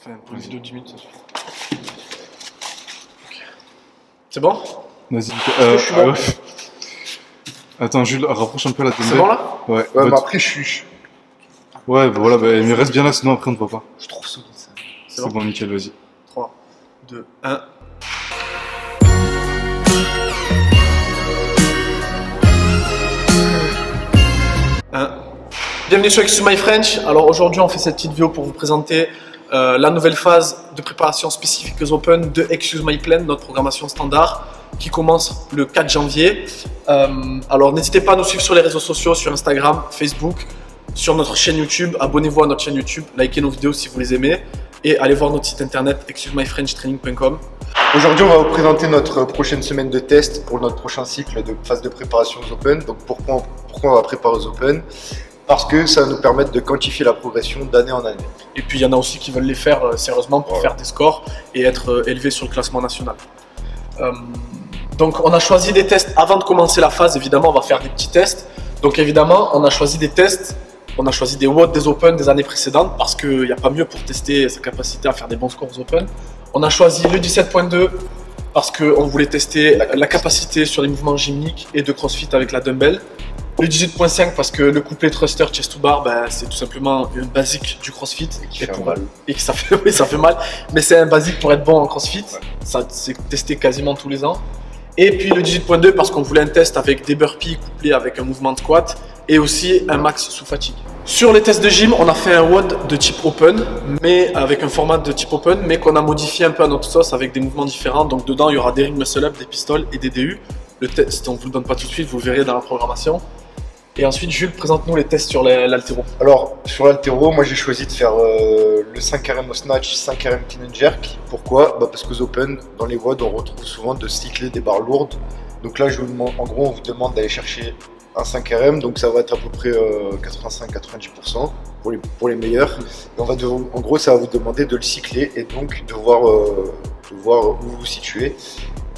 Enfin, pour une vidéo de 10 minutes, ça suffit. Okay. C'est bon? Vas-y. Je suis bon. Attends, Jules, rapproche un peu la dumbbell. C'est bon là? Ouais. Ouais, mais après, je suis. Ouais, bah voilà, mais reste bien là, sinon après on ne voit pas. Je trouve solide ça. C'est bon, nickel, vas-y. 3, 2, 1. Bienvenue sur Excuse My French. Alors aujourd'hui on fait cette petite vidéo pour vous présenter la nouvelle phase de préparation spécifique aux Open de Excuse My Plan, notre programmation standard qui commence le 4 janvier. Alors n'hésitez pas à nous suivre sur les réseaux sociaux, sur Instagram, Facebook, sur notre chaîne YouTube. Abonnez-vous à notre chaîne YouTube, likez nos vidéos si vous les aimez et allez voir notre site internet excusemyfrenchtraining.com. Aujourd'hui, on va vous présenter notre prochaine semaine de test pour notre prochain cycle de phase de préparation aux Open. Donc pourquoi on va préparer aux Open? Parce que ça va nous permettre de quantifier la progression d'année en année. Et puis il y en a aussi qui veulent les faire sérieusement pour faire des scores et être élevés sur le classement national. Donc on a choisi des tests avant de commencer la phase. Évidemment, on va faire des petits tests. Donc évidemment, on a choisi des tests. On a choisi des WOD des Open des années précédentes parce qu'il n'y a pas mieux pour tester sa capacité à faire des bons scores aux Open. On a choisi le 17.2 parce qu'on voulait tester la capacité sur les mouvements gymniques et de CrossFit avec la dumbbell. Le 18.5 parce que le couplet thruster chest to bar, c'est tout simplement une basique du CrossFit et que ça fait, oui, ça fait mal, mais c'est un basique pour être bon en CrossFit. Ouais. Ça c'est testé quasiment tous les ans. Et puis le 18.2 parce qu'on voulait un test avec des burpees couplés avec un mouvement de squat et aussi un max sous fatigue. Sur les tests de gym, on a fait un WOD de type open, mais avec un format de type open, mais qu'on a modifié un peu à notre sauce avec des mouvements différents. Donc dedans, il y aura des ring muscle up, des pistoles et des DU. Le test, on ne vous le donne pas tout de suite, vous le verrez dans la programmation. Et ensuite, Jules, présente-nous les tests sur l'haltéro. Alors, sur l'haltéro, moi j'ai choisi de faire le 5 RM au snatch, 5 RM clean and jerk. Pourquoi? Parce qu'aux Open, dans les WOD, on retrouve souvent de cycler des barres lourdes. Donc là, en gros, on vous demande d'aller chercher un 5 RM, donc ça va être à peu près 85-90% pour les meilleurs. Et en gros, ça va vous demander de le cycler et donc de voir où vous vous situez.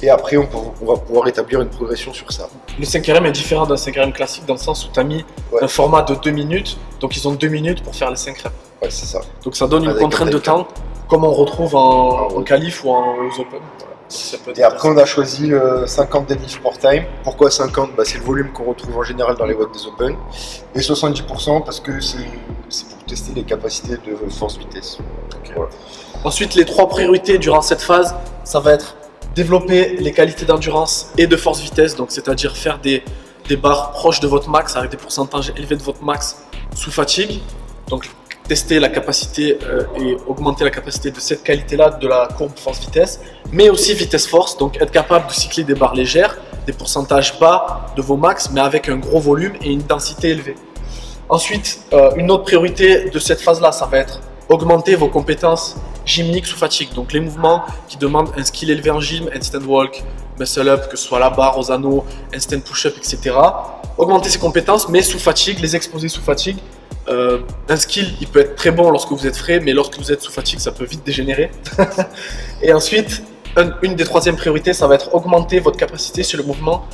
Et après, on va pouvoir établir une progression sur ça. Le 5 RM est différent d'un 5 RM classique dans le sens où tu as mis un format de 2 minutes. Donc ils ont 2 minutes pour faire les 5 reps. Ouais, c'est ça. Donc ça donne une contrainte de temps comme on retrouve en qualif ou aux Open. Et après, on a choisi 50 deadlift for time. Pourquoi 50? C'est le volume qu'on retrouve en général dans les WOD des Open. Et 70% parce que c'est pour tester les capacités de force-vitesse. Okay. Voilà. Ensuite, les 3 priorités durant cette phase, ça va être développer les qualités d'endurance et de force-vitesse, donc c'est-à-dire faire des barres proches de votre max avec des pourcentages élevés de votre max sous fatigue. Donc tester la capacité et augmenter la capacité de cette qualité-là de la courbe force-vitesse, mais aussi vitesse-force, donc être capable de cycler des barres légères, des pourcentages bas de vos max, mais avec un gros volume et une densité élevée. Ensuite, une autre priorité de cette phase-là, ça va être augmenter vos compétences gymniques sous fatigue. Donc les mouvements qui demandent un skill élevé en gym, handstand walk, muscle up, que ce soit la barre aux anneaux, handstand push-up, etc. Augmenter ces compétences, mais sous fatigue, les exposer sous fatigue. Un skill, il peut être très bon lorsque vous êtes frais, mais lorsque vous êtes sous fatigue, ça peut vite dégénérer. Et ensuite, une des troisièmes priorités, ça va être augmenter votre capacité sur les mouvements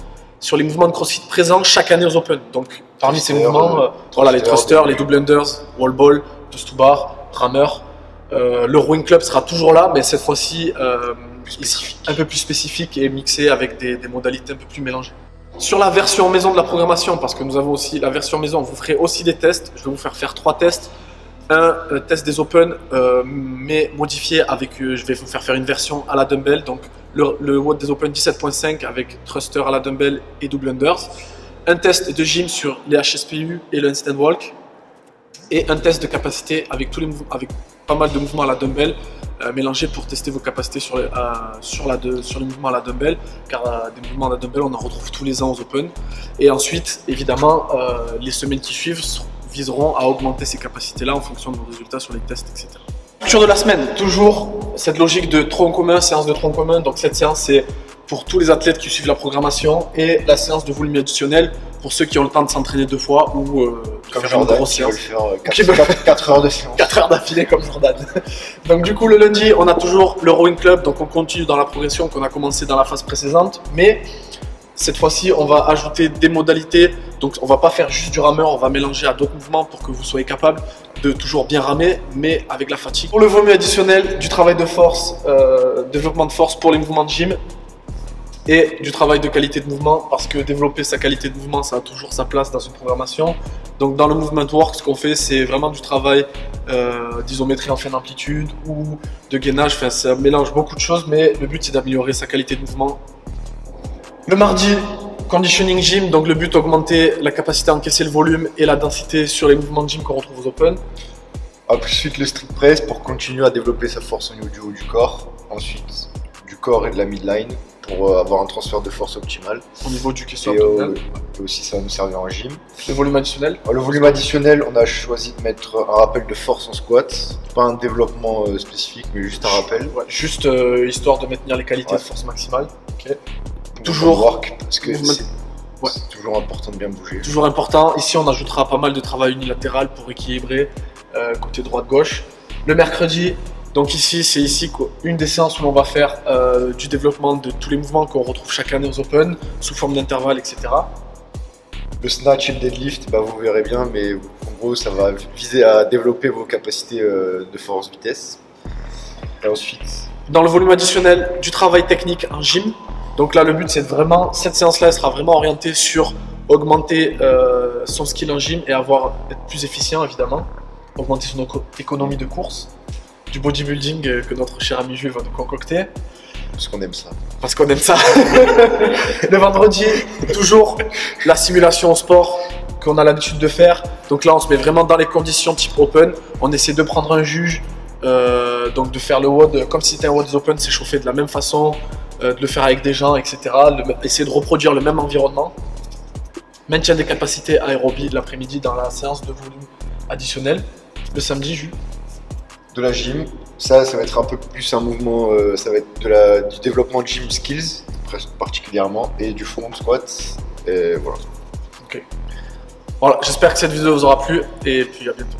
de CrossFit présents chaque année aux Open. Donc parmi ces mouvements, voilà, les thrusters, les double unders, wall ball, toes to bar, rameur. Le rowing club sera toujours là, mais cette fois-ci un peu plus spécifique et mixé avec des modalités un peu plus mélangées. Sur la version maison de la programmation, parce que nous avons aussi la version maison, vous ferez aussi des tests. Je vais vous faire 3 tests. Un test des Open, mais modifié avec, je vais vous faire une version à la dumbbell. Donc le WOD des Open 17.5 avec thruster à la dumbbell et double unders. Un test de gym sur les HSPU et le handstand walk. Et un test de capacité avec pas mal de mouvements à la dumbbell mélangés pour tester vos capacités sur les mouvements à la dumbbell, car des mouvements à la dumbbell on en retrouve tous les ans aux Open. Et ensuite, évidemment, les semaines qui suivent viseront à augmenter ces capacités-là en fonction de vos résultats sur les tests, etc. Structure de la semaine, toujours cette logique de tronc commun, séance de tronc commun. Donc cette séance, c'est pour tous les athlètes qui suivent la programmation et la séance de volume additionnel pour ceux qui ont le temps de s'entraîner 2 fois ou comme faire une grosse séance. 4 heures de séance. 4 heures d'affilée comme Jordan. Donc du coup, le lundi, on a toujours le rowing club, donc on continue dans la progression qu'on a commencé dans la phase précédente, mais Cette fois-ci, on va ajouter des modalités. Donc, on va pas faire juste du rameur, on va mélanger à d'autres mouvements pour que vous soyez capable de toujours bien ramer, mais avec la fatigue. Pour le volume additionnel, du travail de force, développement de force pour les mouvements de gym et du travail de qualité de mouvement, parce que développer sa qualité de mouvement, ça a toujours sa place dans une programmation. Donc, dans le movement work, ce qu'on fait, c'est vraiment du travail d'isométrie en fin d'amplitude ou de gainage. Enfin, ça mélange beaucoup de choses, mais le but, c'est d'améliorer sa qualité de mouvement. Le mardi, conditioning gym, donc le but, augmenter la capacité à encaisser le volume et la densité sur les mouvements de gym qu'on retrouve aux open. Ensuite, le strict press pour continuer à développer sa force au niveau du haut du corps. Ensuite, du corps et de la midline pour avoir un transfert de force optimal. Au niveau du question Et abdominal. aussi, ça va nous servir en gym. Le volume additionnel. Le volume additionnel, on a choisi de mettre un rappel de force en squat. Pas un développement spécifique, mais juste un rappel. Ouais, juste histoire de maintenir les qualités de force maximale. Okay. Toujours work, parce que mouvement- c'est toujours important de bien bouger. Toujours important. Ici, on ajoutera pas mal de travail unilatéral pour équilibrer côté droite-gauche. Le mercredi, donc ici, c'est ici une des séances où l'on va faire du développement de tous les mouvements qu'on retrouve chaque année aux Open, sous forme d'intervalles, etc. Le snatch et le deadlift, bah, vous verrez bien, mais en gros, ça va viser à développer vos capacités de force-vitesse. Et ensuite, Dans le volume additionnel, du travail technique en gym. Donc là, le but, c'est vraiment, cette séance-là, elle sera vraiment orientée sur augmenter son skill en gym et être plus efficient, évidemment. Augmenter son économie de course. Du bodybuilding que notre cher ami Jules va nous concocter. parce qu'on aime ça. Parce qu'on aime ça. Le vendredi, toujours la simulation au sport qu'on a l'habitude de faire. Donc là, on se met vraiment dans les conditions type open. On essaie de prendre un juge, donc de faire le WOD comme si c'était un WOD open, s'échauffer de la même façon, de le faire avec des gens, etc. Essayer de reproduire le même environnement. Maintien des capacités aérobie l'après-midi dans la séance de volume additionnel. Le samedi, Jules. De la gym, ça va être un peu plus un mouvement, ça va être du développement de gym skills, particulièrement, et du front squat, et voilà. Ok. Voilà, j'espère que cette vidéo vous aura plu et puis à bientôt.